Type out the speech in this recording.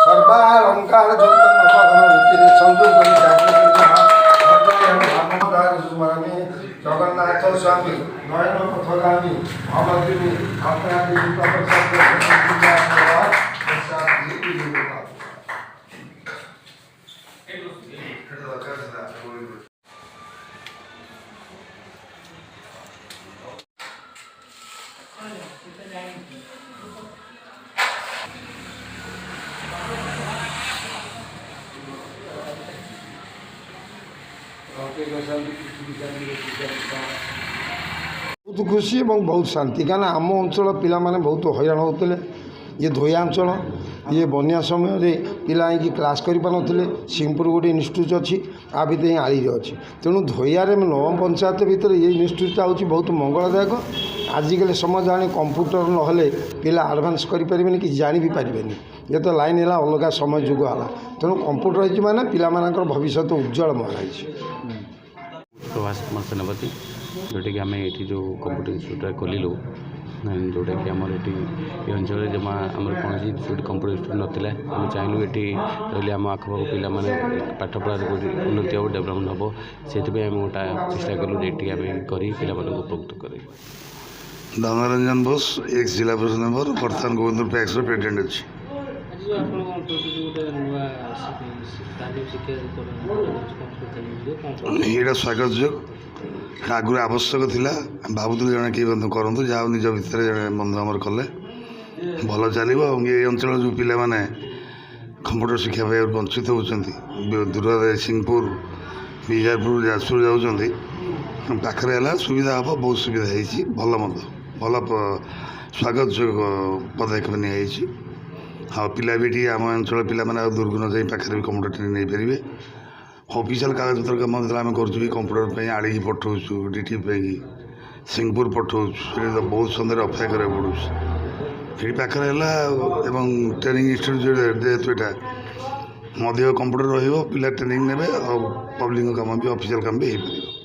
सर्वालंकार जगन्नाथ स्वामी नयन पथगामी अमृति बहुत खुशी और बहुत शांति क्या आम अंचल पिला माने बहुत हैरान होते ये धोया अंचल ये बनिया समय पिला क्लास करें सिंहपुर गोटे इन्स्टिट्यूट अच्छी आ भर ही आड़ी अच्छी तेणु धोयारे नवम पंचायत भितर ये इन्स्टिट्यूटा हूँ बहुत मंगलदायक आजिकल समाज जाने कंप्यूटर ना पिला आडभांस करें कि जानी भी पारे ये तो लाइन है अलग समय जुग है तेणु कंप्यूटर माने पिला भविष्य उज्जवलमय है। प्रभास कुमार सेनापति जोटा कि आम ये जो कंप्यूटर इन्स्टिट्यूट खोलू जोटा कि आमर ये अंचल जमा आम कौन इन्स्टिट्यूट कंप्यूटर इन्स्टिट्यूट नाला आम चाहूँ ये रही आम आखपाख पिला पाठ पढ़ा उन्नति हम डेभलपमेंट हम से आम गोटा चेष्टा कलु ये आम कर पिला उपकृत कर। धनरंजन बोस एक्स जिला परिषद मेम्बर बर्तमान गोविंदपुर पैक्स प्रेसिडेंट अच्छी यहाँ स्वागत जोग आगुरी आवश्यक थिला भावुल जड़े कि करूँ जहाँ निज भितर जड़े बंधु आमर कले भल चलो ये अंचल जो पिला माने कंप्यूटर शिक्षा पाई वंचित होती दूर सिंहपुर बिजारपुर जाजपुर जाऊँच पाखे है सुविधा हम बहुत सुविधा है भल मंद भल स्वागत जोग पदक्षेप नहीं हाँ पिला भी आम अंचल पिला दूर न जाए पाखे भी कंप्यूटर ट्रेनिंग नहीं पारे ऑफिशियल कागज पत्र कम आम कर कंप्यूटर आड़ी पठाऊ डीटी सिंहपुर पठाऊ तो बहुत समय अपेक्षा करा पड़ू ये पाखे है ट्रेनिंग इंस्टीट्यूट जेहेतु यहाँ कंप्यूटर रहा पिला ट्रेनिंग ने पब्लिक काम भी ऑफिशियल काम भी हो पार।